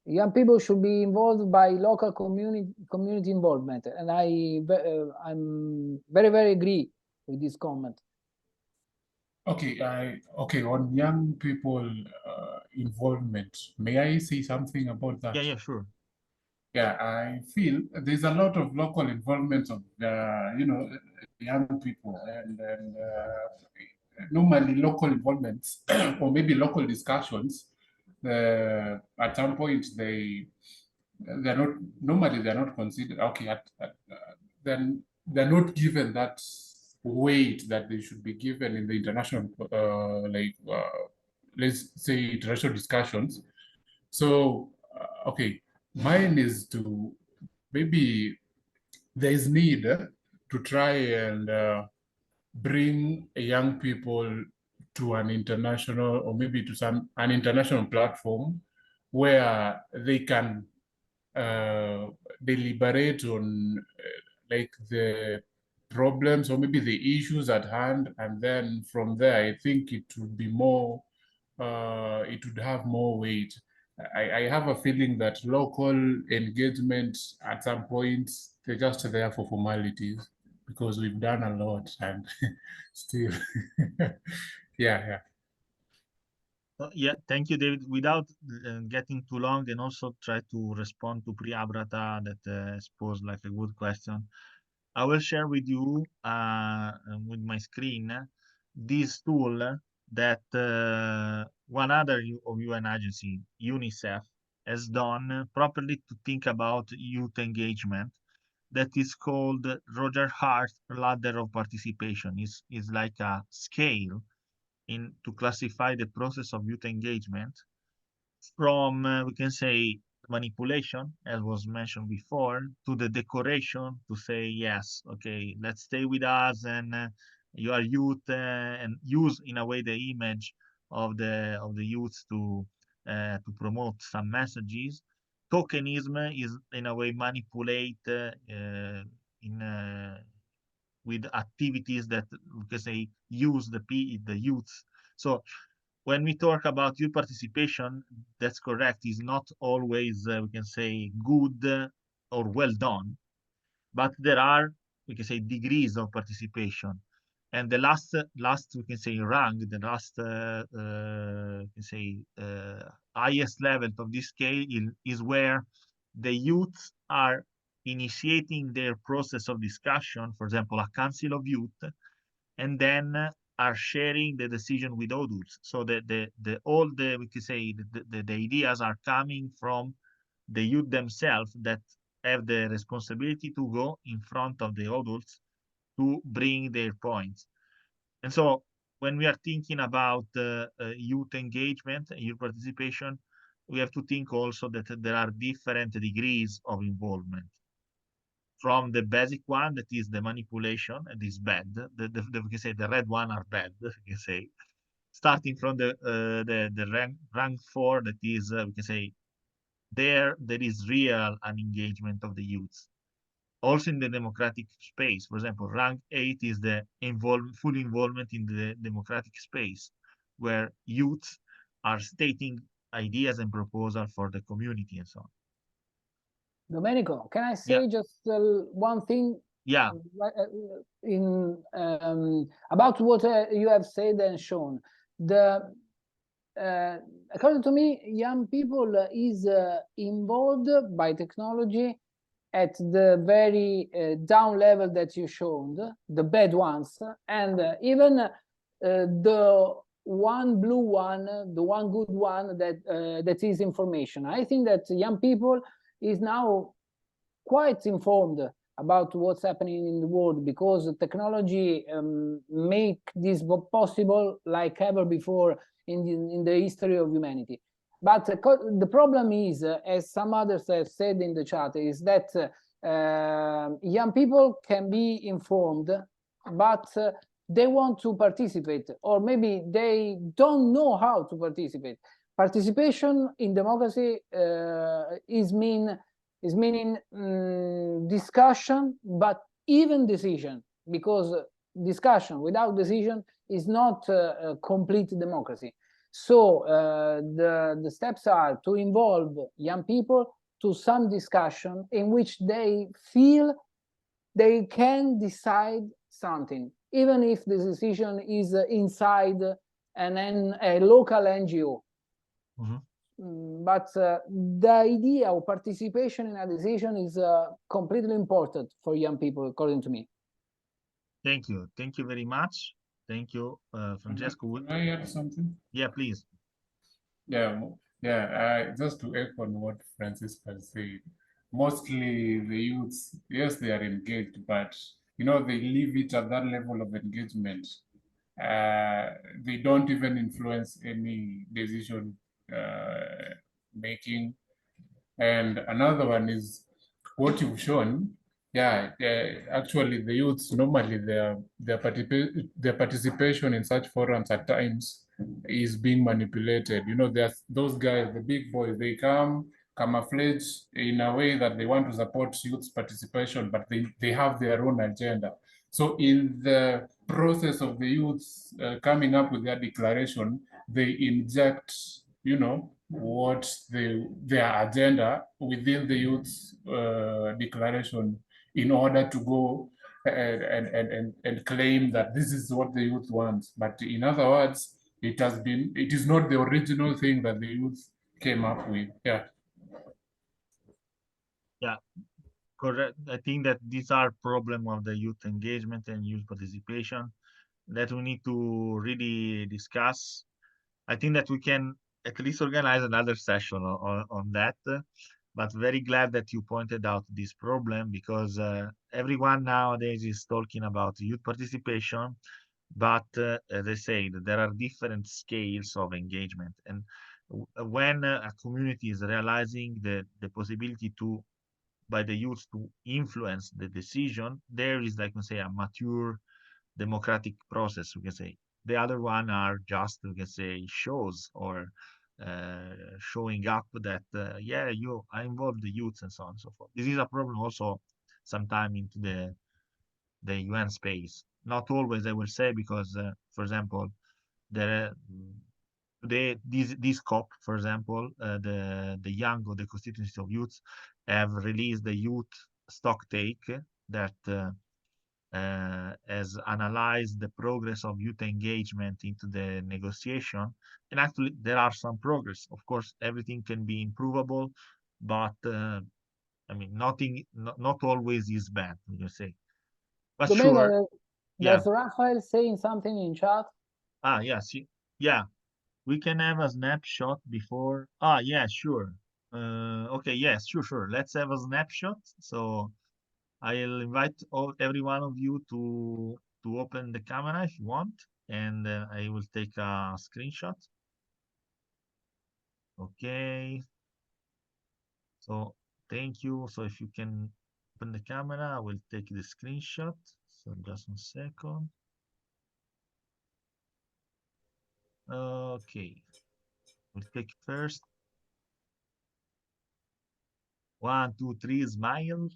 Young people should be involved by local community involvement, and I'm very agree with this comment. Okay, on young people involvement, may I say something about that? Yeah, sure. Yeah, I feel there's a lot of local involvement of young people, and normally local involvements or maybe local discussions. At some point they're not normally they're not considered okay. Then they're not given that weight that they should be given in the international let's say international discussions. So okay, mine is to maybe there is need to try and bring young people to an international or maybe to an international platform where they can deliberate on like the problems or maybe the issues at hand, and then from there I think it would be more it would have more weight. I have a feeling that local engagement at some point they're just there for formalities because we've done a lot and still yeah. Yeah, thank you, David. Without getting too long, and also try to respond to Priyabrata that posed like a good question, I will share with you with my screen this tool that one other of UN agency, UNICEF, has done properly to think about youth engagement. That is called Roger Hart Ladder of Participation. Is like a scale in to classify the process of youth engagement from we can say manipulation, as was mentioned before, to the decoration, to say yes, okay, let's stay with us, and you are youth, and use in a way the image of the youth to promote some messages. Tokenism is in a way manipulate in with activities that we can say use the youth. So when we talk about youth participation, that's correct, is not always we can say good or well done, but there are, we can say, degrees of participation. And the last we can say rank, the last we can say highest level of this scale is where the youth are initiating their process of discussion, for example, a council of youth, and then are sharing the decision with adults. So the all the we can say the ideas are coming from the youth themselves, that have the responsibility to go in front of the adults to bring their points. And so when we are thinking about youth engagement, youth participation, we have to think also that there are different degrees of involvement, from the basic one, that is the manipulation, and is bad. We can say the red one are bad, we can say, starting from the rank 4, that is we can say there is real an engagement of the youth. Also in the democratic space, for example, rank 8 is the full involvement in the democratic space, where youth are stating ideas and proposals for the community and so on. Domenico, can I Yeah. say just one thing? Yeah. In about what you have said and shown. According to me, young people is involved by technology at the very down level that you showed, the bad ones, and even the one blue one, the one good one that that is information. I think that young people is now quite informed about what's happening in the world, because technology make this possible like ever before in the history of humanity. But the problem is, as some others have said in the chat, is that young people can be informed, but they want to participate, or maybe they don't know how to participate. Participation in democracy is meaning discussion, but even decision, because discussion without decision is not a complete democracy. So the steps are to involve young people to some discussion in which they feel they can decide something, even if the decision is inside a local NGO. But the idea of participation in a decision is completely important for young people, according to me. Thank you. Thank you very much. Thank you, Francesco. Can I add something? Yeah, please. Just to echo on what Francisco said, mostly the youths, yes, they are engaged, but you know, they leave it at that level of engagement. They don't even influence any decision making. And another one is what you've shown. Actually, the youths normally their participation in such forums at times is being manipulated. You know, there's those guys, the big boys, they come camouflage in a way that they want to support youth participation, but they have their own agenda. So in the process of the youths coming up with their declaration, they inject, you know, what their agenda within the youth's declaration in order to go and claim that this is what the youth wants. But in other words, it is not the original thing that the youth came up with. Yeah, correct. I think that these are problem of the youth engagement and youth participation that we need to really discuss. I think that we can at least organize another session on that. But very glad that you pointed out this problem, because everyone nowadays is talking about youth participation, but as I said, there are different scales of engagement. And when a community is realizing the possibility to by the youth to influence the decision, there is, like we say, a mature democratic process, we can say. The other one are just, we can say, shows or showing up that, yeah, I involve the youth and so on and so forth. This is a problem also sometime into the UN space. Not always, I will say, because, for example, there today this COP, for example, the young or the constituency of youth have released the youth stock take that has analyzed the progress of youth engagement into the negotiation. And actually, there are some progress. Of course, everything can be improvable, but I mean, not always is bad, you say. But Domenico, sure, yeah. there's Raphael saying something in chat. Yes, yeah. We can have a snapshot before. Yeah, sure. Okay, yes, sure. Let's have a snapshot. So I'll invite every one of you to open the camera if you want, and I will take a screenshot. Okay. So thank you. So if you can open the camera, I will take the screenshot. So just 1 second. Okay. We'll take first. 1, 2, 3, smile.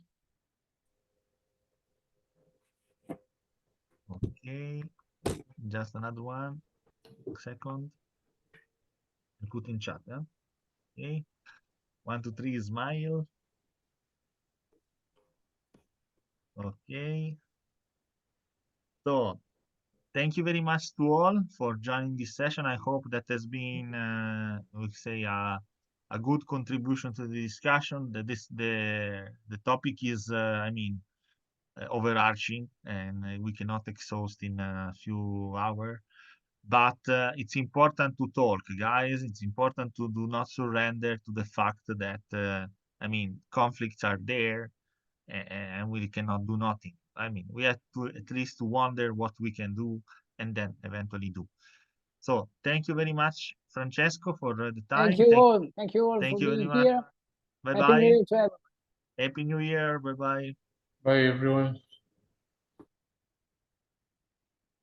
Okay. Just another one. Second. And put in chat. Yeah? Okay. 1, 2, 3, smile. Okay. So thank you very much to all for joining this session. I hope that has been, we say, a good contribution to the discussion. That the topic is, I mean, overarching, and we cannot exhaust in a few hours. But it's important to talk, guys. It's important to do not surrender to the fact that, I mean, conflicts are there. and we cannot do nothing. I mean, we have to at least wonder what we can do and then eventually do. So thank you very much, Francesco, for the time. Thank you all. Thank you all Thank for you very being much. here. Bye Happy New bye. Year to everyone. Happy New Year. Bye bye. Bye, everyone.